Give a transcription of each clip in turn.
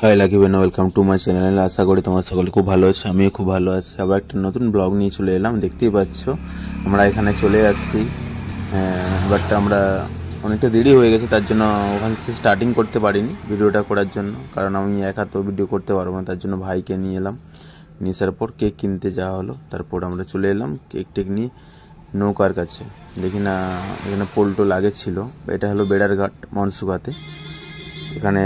High lucky বেন, welcome to my channel. আশা করি তোমরা সকলে খুব ভালো আছো, আমিও খুব ভালো আছি। আবার একটা নতুন ব্লগ নিয়ে চলে এলাম। দেখতেই পাচ্ছ আমরা এখানে চলে আসছি, বাট আমরা অনেকটা দেরি হয়ে গেছে, তার জন্য ওখান থেকে স্টার্টিং করতে পারিনি ভিডিওটা করার জন্য, কারণ আমি একা তো ভিডিও করতে পারবো না। তার জন্য ভাইকে নিয়ে এলাম, নিয়ে আসার পর কেক কিনতে যাওয়া হলো। তারপর আমরা চলে এলাম কেক টেক নিয়ে নৌকার কাছে। দেখি না এখানে পোলটো লাগেছিল। এটা হলো বেড়ারঘাট মনসুকাতে, এখানে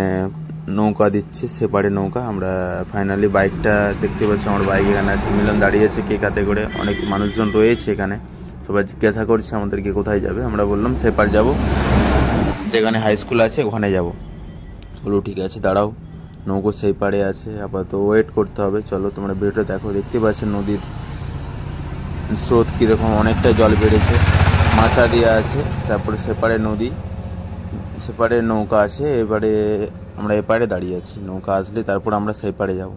নৌকা দিচ্ছে, সেপারে নৌকা। আমরা ফাইনালি বাইকটা দেখতে পাচ্ছি, আমার বাইক এখানে আছে, মিলন দাঁড়িয়েছে কেক হাতে করে। অনেক মানুষজন রয়েছে এখানে, সবাই জিজ্ঞাসা করছে আমাদেরকে কোথায় যাবে। আমরা বললাম সেপার যাব, যেখানে হাই স্কুল আছে ওখানে যাব। বলো ঠিক আছে, দাঁড়াও, নৌকো সেই পাড়ে আছে, আপাতত ওয়েট করতে হবে। চলো তোমরা ভিডিওটা দেখো। দেখতে পাচ্ছ নদীর স্রোত কীরকম, অনেকটা জল বেড়েছে, মাচা দেওয়া আছে। তারপরে সেপারে নদী, সেপারে নৌকা আছে। এবারে আমরা এপারে দাঁড়িয়ে আছি, নৌকা আসলে তারপর আমরা সেই পারে যাব।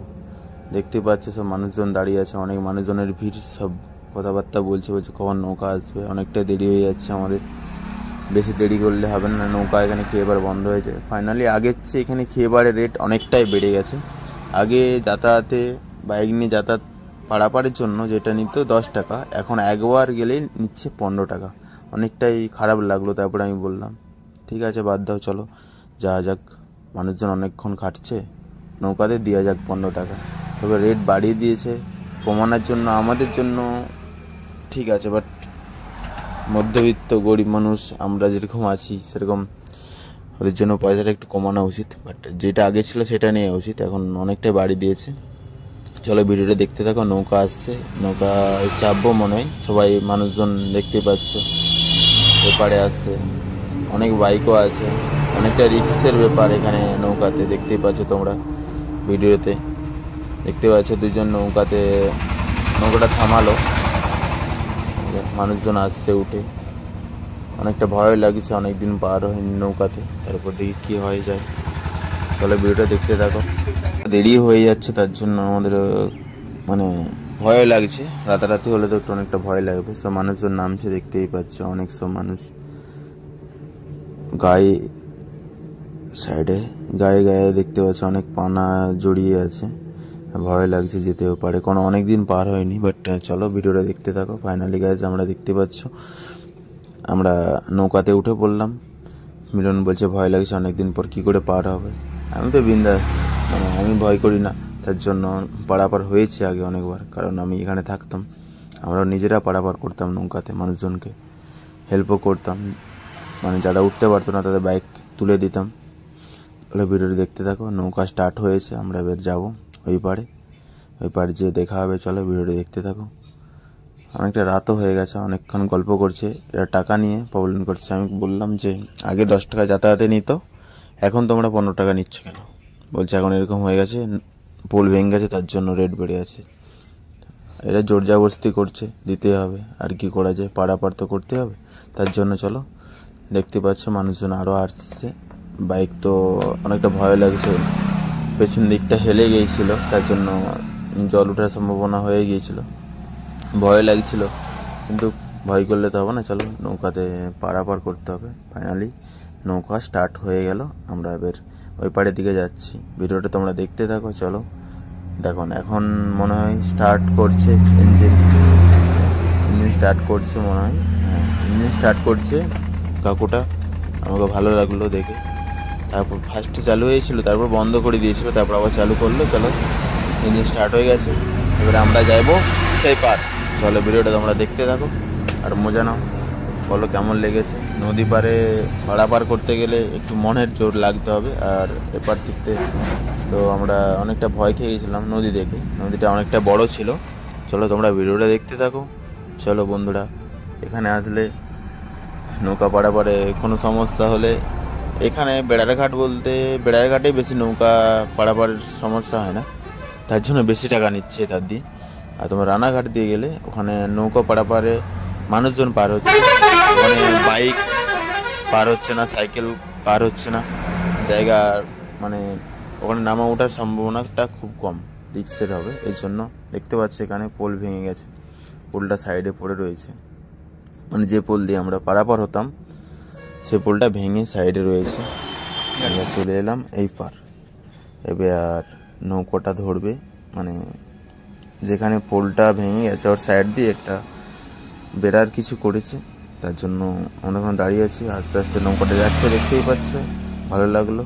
দেখতে পাচ্ছি সব মানুষজন দাঁড়িয়ে আছে, অনেক মানুষজনের ভিড়, সব কথাবার্তা বলছে কখন নৌকা আসবে। অনেকটা দেরি হয়ে যাচ্ছে আমাদের, বেশি দেরি করলে হবে না, নৌকা এখানে খেয়েবার বন্ধ হয়ে যায়। ফাইনালি আগের চেয়ে এখানে খেয়েবারের রেট অনেকটাই বেড়ে গেছে। আগে যাতায়াতে বাইক নিয়ে যাতায়াত পারাপারের জন্য যেটা নিত 10 টাকা, এখন একবার গেলেই নিচ্ছে 15 টাকা। অনেকটাই খারাপ লাগলো। তারপরে আমি বললাম ঠিক আছে বাদ দাও, চলো যাওয়া যাক। মানুষজন অনেকক্ষণ খাটছে, নৌকাতে দেওয়া যাক 15 টাকা। তবে রেট বাড়িয়ে দিয়েছে কমানোর জন্য, আমাদের জন্য ঠিক আছে, বাট মধ্যবিত্ত গরিব মানুষ আমরা যেরকম আছি সেরকম ওদের জন্য পয়সাটা একটু কমানো উচিত। বাট যেটা আগে ছিল সেটা নেওয়া উচিত, এখন অনেকটাই বাড়িয়ে দিয়েছে। চলো ভিডিওটা দেখতে থাকো। নৌকা আসছে, নৌকা চাপবো মনে হয়। সবাই মানুষজন দেখতে পাচ্ছ এপারে আসছে, অনেক বাইকও আছে, অনেকটা রিস্কের ব্যাপার এখানে নৌকাতে। দেখতেই পাচ্ছ তোমরা ভিডিওতে, দেখতে পাচ্ছ দুজন নৌকাতে, নৌকাটা থামালো, মানুষজন আসছে উঠে। অনেকটা ভয় লাগছে, অনেকদিন পার হয়নি নৌকাতে। তারপর দেখি কী হয়ে যায়। চলো ভিডিওটা দেখতে থাকো। দেরি হয়ে যাচ্ছে, তার জন্য আমাদের মানে ভয় লাগছে। রাতারাতি হলে তো একটু অনেকটা ভয় লাগবে। সব মানুষজন নামছে, দেখতেই পাচ্ছ অনেক সব মানুষ গায়ে সাইডে, গায়ে গায়ে দেখতে পাচ্ছ অনেক পানা জড়িয়ে আছে। ভয় লাগছে, যেতেও পারে, কোনো অনেক দিন পার হয়নি। বাট চলো ভিডিওটা দেখতে থাকো। ফাইনালি গাইজ আমরা দেখতে পাচ্ছ আমরা নৌকাতে উঠে পড়লাম। মিলন বলছে ভয় লাগছে, অনেকদিন পর কী করে পার হবে। আমি তো বিন্দাস, মানে আমি ভয় করি না। তার জন্য পারাপার হয়েছে আগে অনেকবার, কারণ আমি এখানে থাকতাম। আমরা নিজেরা পারাপার করতাম নৌকাতে, মানুষজনকে হেল্পও করতাম, মানে যারা উঠতে পারতো না তাদের বাইক তুলে দিতাম। তাহলে ভিডিওটি দেখতে থাকো। নৌকা স্টার্ট হয়েছে, আমরা এবার যাবো ওই পারে, ওই পারে যেয়ে দেখা হবে। চলো ভিডিওটি দেখতে থাকো। অনেকটা রাতও হয়ে গেছে, অনেকক্ষণ গল্প করছে, এরা টাকা নিয়ে প্রবলেম করছে। আমি বললাম যে আগে 10 টাকা যাতায়াতে নিত, এখন তোমরা 15 টাকা নিচ্ছ কেন? বলছে এখন এরকম হয়ে গেছে, পোল ভেঙে গেছে, তার জন্য রেট বেড়ে আছে। এরা জোর জবরদস্তি করছে, দিতে হবে, আর কি করা যায়, পারাপার তো করতে হবে। তার জন্য চলো দেখতে পাচ্ছ মানুষজন আরও আসছে। বাইক তো অনেকটা ভয় লাগছে, পেছন দিকটা হেলে গিয়েছিল, তার জন্য জল ওঠার সম্ভাবনা হয়ে গিয়েছিল, ভয় লাগছিল। কিন্তু ভয় করলে তো হবে না, চলো নৌকাতে পারাপার করতে হবে। ফাইনালি নৌকা স্টার্ট হয়ে গেল, আমরা এবার ওই পাড়ের দিকে যাচ্ছি। ভিডিওটা তোমরা দেখতে থাকো। চলো দেখো, এখন মনে হয় স্টার্ট করছে ইঞ্জিন, ইঞ্জিন স্টার্ট করছে মনে হয়। হ্যাঁ, ইঞ্জিন স্টার্ট করছে। কাকুটা আমাকে ভালো লাগলো দেখে। তারপর ফার্স্টে চালু হয়েছিল, তারপর বন্ধ করে দিয়েছিল, তারপর আবার চালু করলো। চলো ইঞ্জিন স্টার্ট হয়ে গেছে, এবারে আমরা যাইবো সেই পার। চলো ভিডিওটা তোমরা দেখতে থাকো আর মজা নাও। বলো কেমন লেগেছে। নদী পারে পারাপার করতে গেলে একটু মনের জোর লাগতে হবে। আর এপার থেকে তো আমরা অনেকটা ভয় খেয়ে গেছিলাম নদী দেখে, নদীটা অনেকটা বড় ছিল। চলো তোমরা ভিডিওটা দেখতে থাকো। চলো বন্ধুরা, এখানে আসলে নৌকা পারাপারে কোনো সমস্যা হলে, এখানে বেড়ারঘাট বলতে বেড়ারঘাটেই বেশি নৌকা পারাপারের সমস্যা হয় না, তার জন্য বেশি টাকা নিচ্ছে তার দিয়ে। আর তোমার রানাঘাট দিয়ে গেলে ওখানে নৌকা পারাপারে মানুষজন পার হচ্ছে, ওখানে বাইক পার হচ্ছে না, সাইকেল পার হচ্ছে না। জায়গা মানে ওখানে নামা ওঠার সম্ভাবনাটা খুব কম, রিক্সের হবে। এই জন্য দেখতে পাচ্ছি এখানে পোল ভেঙে গেছে, পোলটা সাইডে পড়ে রয়েছে, মানে যে পোল দিয়ে আমরা পারাপার হতাম সে পোলটা ভেঙে সাইডে রয়েছে। আমরা চলে এলাম এই পার, এবার নৌকোটা ধরবে, মানে যেখানে পোলটা ভেঙে গেছে ওর সাইড দিয়ে একটা বেড়ার কিছু করেছে, তার জন্য অনেকক্ষণ দাঁড়িয়ে আছি। আস্তে আস্তে নৌকাটা যাচ্ছে, দেখতেই পাচ্ছ, ভালো লাগলো।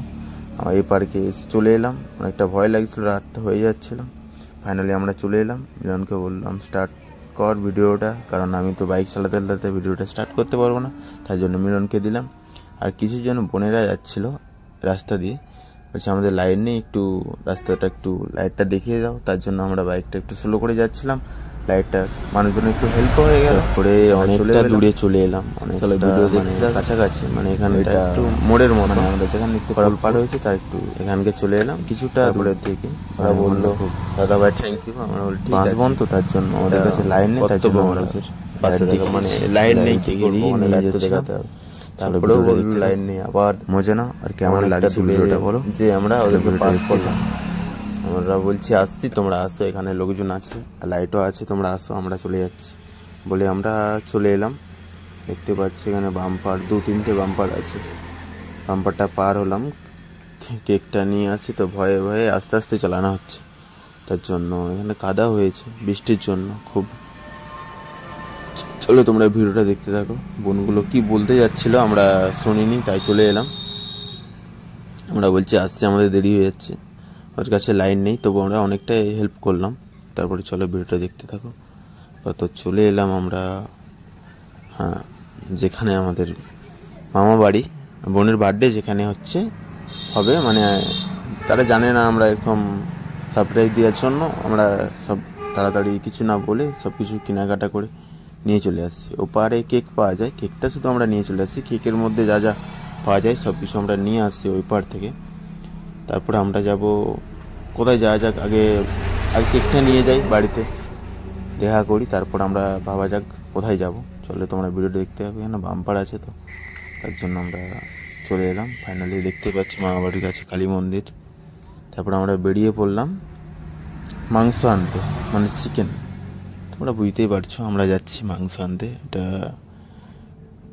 এই পার্কে চলে এলাম, অনেকটা ভয় লাগছিল, রাত হয়ে যাচ্ছিলো। ফাইনালি আমরা চলে এলাম। মিলনকে বললাম স্টার্ট কর ভিডিওটা, কারণ আমি তো বাইক চালাতে চালাতে ভিডিওটা স্টার্ট করতে পারবো না, তাই জন্য মিলনকে দিলাম। আর কিছু জন বোনেরা যাচ্ছিল রাস্তা দিয়ে, বলছে আমাদের লাইট নেই, একটু রাস্তাটা একটু লাইটটা দেখিয়ে দাও। তার জন্য আমরা বাইকটা একটু স্লো করে যাচ্ছিলাম, লাইটটা মানুষজন একটু হেল্প হয়ে গেল। তারপরে অনেকটা দূরে চলে এলাম, অনেকটা কাছাকাছি, মানে এখানে একটু মোড়ের মতো, মানে আমরা যেখানে একটু পার হয়েছে তার একটু এখানকে চলে এলাম কিছুটা দূরের থেকে। ওরা বললো দাদা ভাই থ্যাংক ইউ। আমরা বলি ঠিক আছে, তো তার জন্য আমাদের কাছে লাইন নেই, তার জন্য আমরা মানে লাইন নেই কি করবো, দেখাতে হবে। তারপরেও বললো লাইন নেই, আবার মজা না। আর কেমন লাগছে ভিডিওটা বলো, যে আমরা ওদেরকে পাস করলাম। আমরা বলছি আসছি, তোমরা আসো, এখানে লোকজন আছে, লাইটও আছে, তোমরা আসো, আমরা চলে যাচ্ছি বলে আমরা চলে এলাম। দেখতে পাচ্ছি এখানে বাম্পার, 2-3টে বাম্পার আছে। বাম্পারটা পার হলাম, কেকটা নিয়ে আসি, তো ভয়ে ভয়ে আস্তে আস্তে চালানো হচ্ছে, তার জন্য এখানে কাদা হয়েছে বৃষ্টির জন্য খুব। চলো তোমরা ভিডিওটা দেখতে থাকো। বোনগুলো কি বলতে যাচ্ছিল আমরা শুনিনি, তাই চলে এলাম। আমরা বলছি আসছি, আমাদের দেরি হয়ে যাচ্ছে, ওর কাছে লাইন নেই, তবু আমরা অনেকটাই হেল্প করলাম। তারপরে চলো ভিডিওটা দেখতে থাকো। তো চলে এলাম আমরা, হ্যাঁ, যেখানে আমাদের মামা বাড়ি, বোনের বার্থডে যেখানে হবে, মানে তারা জানে না আমরা এরকম সারপ্রাইজ দেওয়ার জন্য আমরা সব তাড়াতাড়ি কিছু না বলে সব কিছু কেনাকাটা করে নিয়ে চলে আসছি। ওপারে কেক পাওয়া যায়, কেকটা শুধু আমরা নিয়ে চলে আসছি, কেকের মধ্যে যা যা পাওয়া যায় সব কিছু আমরা নিয়ে আসছি ওই পার থেকে। তারপরে আমরা যাব কোথায় যাওয়া যাক, আগে কেকটা নিয়ে যাই বাড়িতে, দেখা করি, তারপর আমরা ভাবা যাক কোথায় যাব। চলে তোমরা ভিডিওটা দেখতে হবে, এখানে বাম্পার আছে, তো তার জন্য আমরা চলে এলাম। ফাইনালি দেখতে পাচ্ছি মামা বাড়ির কাছে কালী মন্দির। তারপর আমরা বেরিয়ে পড়লাম মাংস আনতে, মানে চিকেন। তোমরা বুঝতেই পারছো আমরা যাচ্ছি মাংস আনতে। এটা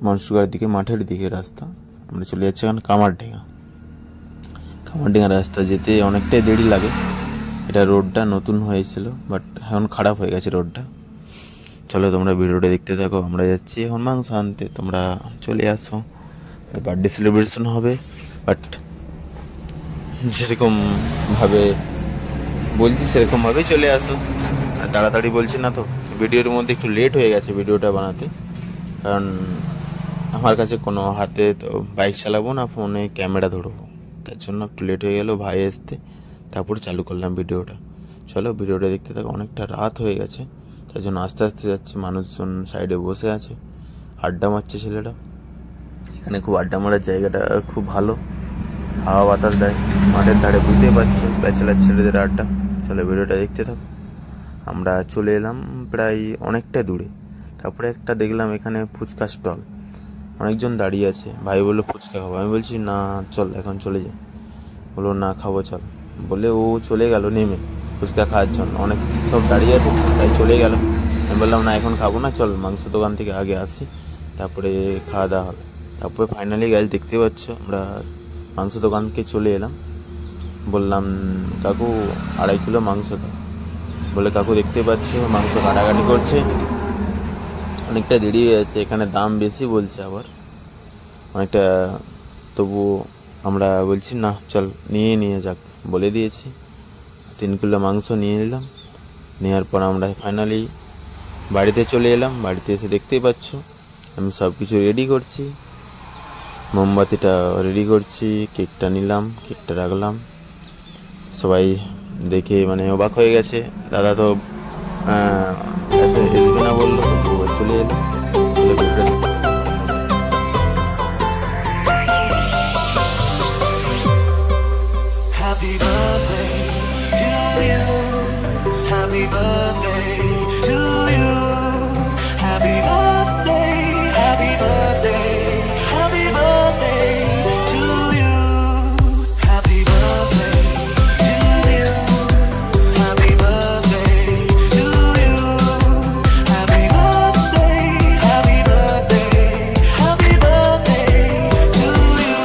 মনসুগার দিকে, মাঠের দিকে রাস্তা। আমরা চলে যাচ্ছি এখন কামারডিঙ্গা রাস্তা, যেতে অনেকটাই দেরি লাগে। এটা রোডটা নতুন হয়েছিল, বাট এখন খারাপ হয়ে গেছে রোডটা। চলো তোমরা ভিডিওটা দেখতে থাকো। আমরা যাচ্ছি এখন মাংস আনতে, তোমরা চলে আসো। বার্থডে সেলিব্রেশন হবে, বাট যেরকমভাবে বলছি সেরকমভাবেই চলে আসো। আর তাড়াতাড়ি বলছি না, তো ভিডিওর মধ্যে একটু লেট হয়ে গেছে ভিডিওটা বানাতে, কারণ আমার কাছে কোনো হাতে তো বাইক চালাবো না, ফোনে ক্যামেরা ধরবো, তার জন্য একটু লেট হয়ে গেল ভাই আসতে। তারপর চালু করলাম ভিডিওটা। চলো ভিডিওটা দেখতে থাকো। অনেকটা রাত হয়ে গেছে, তার জন্য আস্তে আস্তে যাচ্ছে। মানুষজন সাইডে বসে আছে, আড্ডা মারছে ছেলেটা। এখানে খুব আড্ডা মারার জায়গাটা খুব ভালো, হাওয়া বাতাস দেয় মাঠের ধারে, বুঝতেই পারছো ব্যাচেলার ছেলেদের আড্ডা। চলো ভিডিওটা দেখতে থাকো। আমরা চলে এলাম প্রায় অনেকটা দূরে। তারপরে একটা দেখলাম এখানে ফুচকা স্টল, অনেকজন দাঁড়িয়ে আছে। ভাই বললো ফুচকা খাবো, আমি বলছি না চল এখন চলে যাই। বললো না খাবো চল, বলে ও চলে গেল নেমে ফুচকা খাওয়ার জন্য। অনেক সব দাঁড়িয়ে আছে, তাই চলে গেল। আমি বললাম না এখন খাবো না, চল মাংস দোকান থেকে আগে আসি, তারপরে খাওয়া দাওয়া হবে। তারপরে ফাইনালি গাইজ দেখতে পাচ্ছ আমরা মাংস দোকানকে চলে এলাম। বললাম কাকু 2.5 কিলো মাংস দাও। বলে কাকু দেখতে পাচ্ছ মাংস কাটাকাটি করছে, অনেকটা দেরি হয়ে যাচ্ছে, এখানে দাম বেশি বলছে আবার অনেকটা। তবু আমরা বলছি না চল নিয়ে যাক, বলে দিয়েছি। 3 কিলো মাংস নিয়ে নিলাম। নেওয়ার পর আমরা ফাইনালি বাড়িতে চলে এলাম। বাড়িতে এসে দেখতেই পাচ্ছ আমি সব কিছু রেডি করছি, মোমবাতিটা রেডি করছি, কেকটা নিলাম, কেকটা রাখলাম। সবাই দেখে মানে অবাক হয়ে গেছে, দাদা তো আসবে না বললো, চলে এলাম। Happy birthday to you. Happy birthday to you. Happy birthday. Happy birthday. Happy birthday to you. Happy birthday to you. Happy birthday to you. Happy birthday. Happy birthday. Happy birthday to you.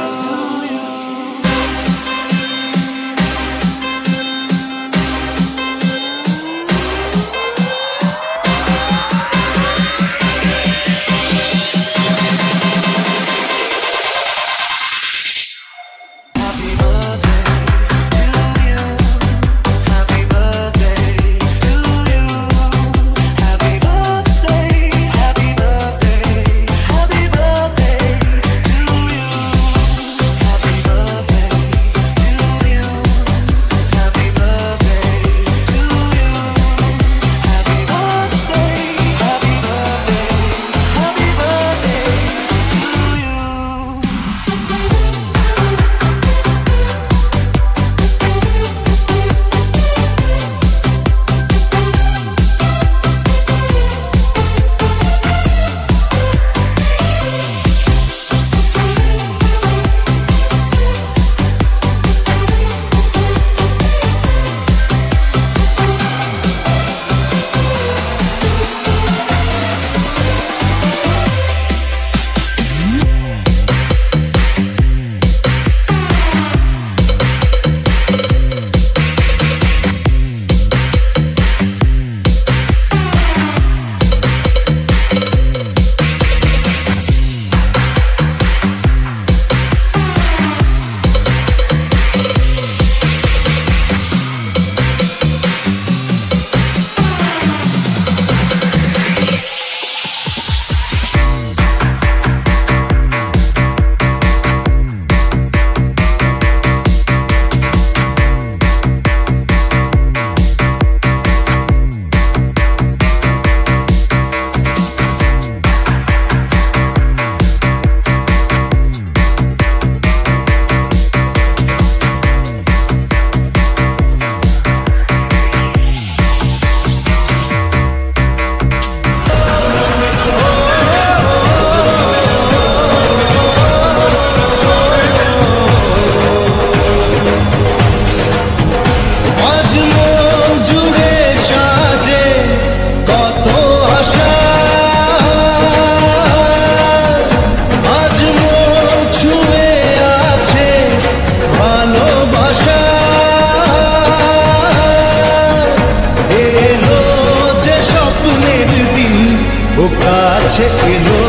কাছে এলো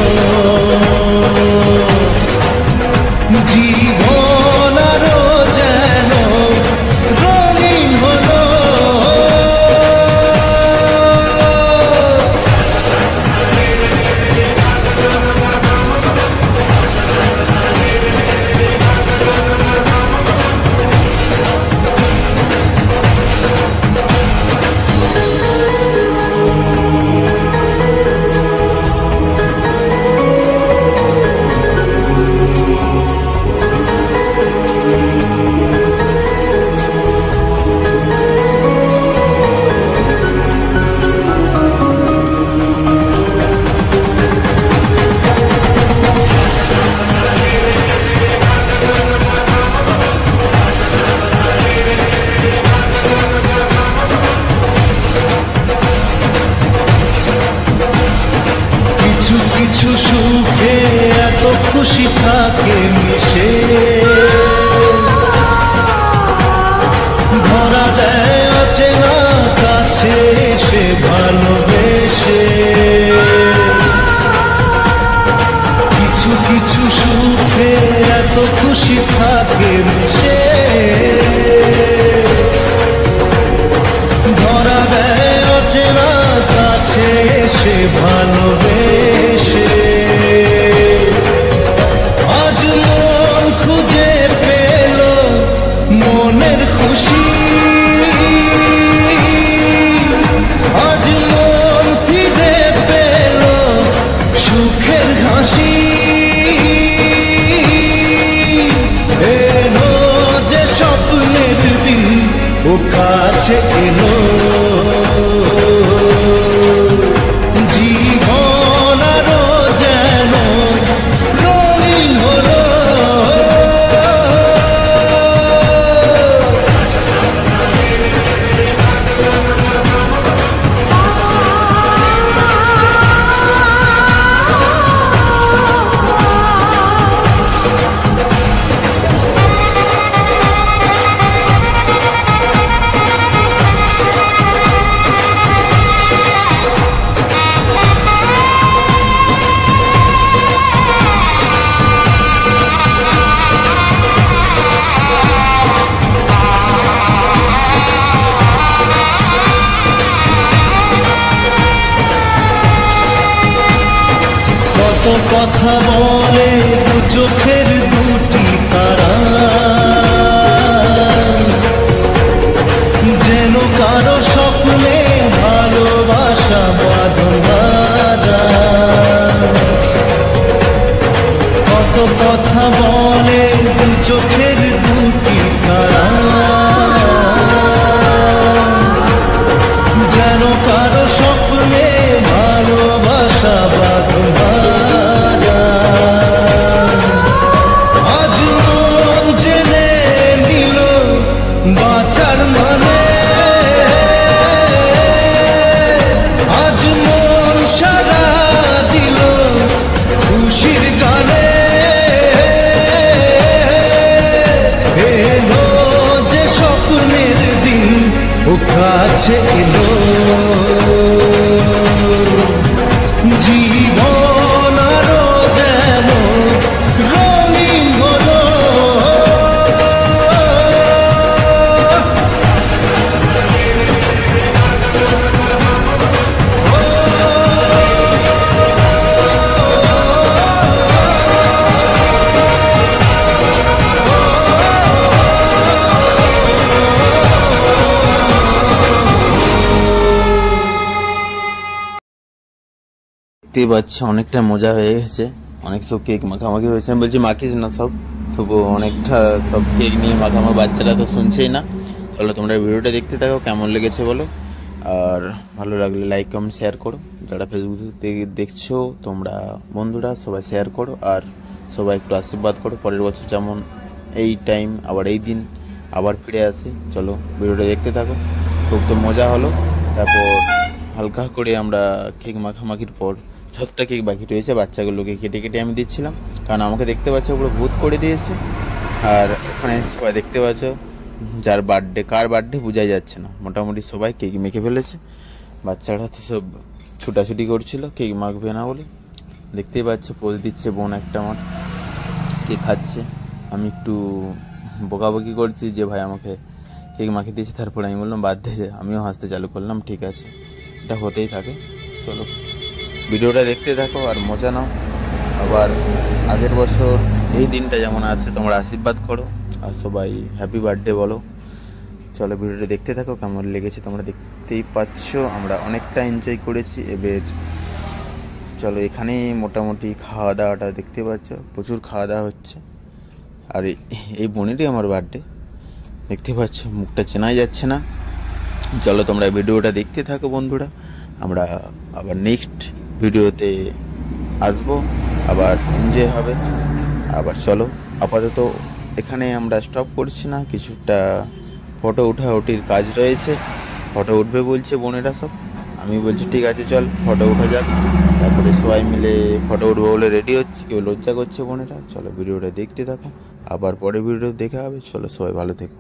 জীবন আরো যেন রঙিন হলো কিছু সুখে এত খুশি থাকে মিশে ধরা দেয় অচেনা কাছে এসে ভালোবেসে কিছু কিছু সুখে এত খুশি থাকে মিশে ধরা দেয় অচেনা কাছে এসে ভালোবেসে আজ মন খুঁজে পেল মনের খুশি আজ মন ফিরে পেল সুখের হাসি এলো যে স্বপ্নের দিন ও কাছে এলো জীবন আরো যেন রঙিন হলো কত কথা বলে দু চোখের দুটি তারা যেন কারো স্বপ্নে ভালোবাসা বাঁধা কত কথা বলে দু চোখের দুটি তারা যেন কারো স্বপ্নে ভালোবাসা বাঁধা আজ মন জেনে নিল বাঁচার মানে আজ মন সারা দিল খুশির গানে এলো যে স্বপ্নের দিন ও কাছে এলো জীবন আরো যেন রঙিন হলো দেখতে পাচ্ছি অনেকটা মজা হয়ে গেছে অনেক সব কেক মাখামাখি হয়েছে আমি বলছি মাখিস না সব তবু অনেকটা সব কেক নিয়ে মাখামাখি বাচ্চারা তো শুনছেই না চলো তোমরা ভিডিওটা দেখতে থাকো কেমন লেগেছে বলো আর ভালো লাগলে লাইক কমেন্ট শেয়ার করো যারা ফেসবুক থেকে দেখছো তোমরা বন্ধুরা সবাই শেয়ার করো আর সবাই একটু আশীর্বাদ করো পরের বছর যেমন এই টাইম আবার এই দিন আবার ফিরে আসে চলো ভিডিওটা দেখতে থাকো খুব তো মজা হলো তারপর হালকা করে আমরা কেক মাখামাখির পর যতটা কেক বাকি রয়েছে বাচ্চাগুলোকে কেটে কেটে আমি দিচ্ছিলাম কারণ আমাকে দেখতে পাচ্ছ পুরো ভূত করে দিয়েছে আর এখানে সবাই দেখতে পাচ্ছ যার বার্থডে কার বার্থডে বোঝাই যাচ্ছে না মোটামুটি সবাই কেক মেখে ফেলেছে বাচ্চারা তো সব ছুটাছুটি করছিল কেক মাখবে না বলে দেখতেই পাচ্ছ পোজ দিচ্ছে বোন একটা আমার, কেক খাচ্ছে। আমি একটু বকাবকি করছি যে ভাই আমাকে কেক মাখিয়ে দিয়েছে, তারপরে আমি বললাম বাদ দিয়ে, আমিও হাসতে চালু করলাম। ঠিক আছে, এটা হতেই থাকে। চলো ভিডিওটা দেখতে থাকো আর মজা নাও। আবার আগের বছর এই দিনটা যেমন আছে তোমরা আশীর্বাদ করো আর সবাই হ্যাপি বার্থডে বলো। চলো ভিডিওটা দেখতে থাকো, কেমন লেগেছে তোমরা দেখতেই পাচ্ছ। আমরা অনেকটা এনজয় করেছি। এবার চলো এখানেই মোটামুটি খাওয়া দাওয়াটা দেখতে পাচ্ছ, প্রচুর খাওয়া দাওয়া হচ্ছে। আর এই বোনেরই আমার বার্থডে, দেখতে পাচ্ছ মুখটা চেনাই যাচ্ছে না। চলো তোমরা ভিডিওটা দেখতে থাকো বন্ধুরা, আমরা আবার নেক্সট ভিডিওতে আসবো, আবার এনজয় হবে। আবার চলো আপাতত এখানে আমরা স্টপ করছি না, কিছুটা ফটো ওঠাউঠির কাজ রয়েছে। ফটো উঠবে বলছে বোনেরা সব, আমি বলছি ঠিক আছে চল ফটো ওঠা যাক। তারপরে সবাই মিলে ফটো উঠবো বলে রেডি হচ্ছে, কেউ লজ্জা করছে বোনেরা। চলো ভিডিওটা দেখতে থাকো, আবার পরে ভিডিও দেখা হবে। চলো সবাই ভালো থেকো।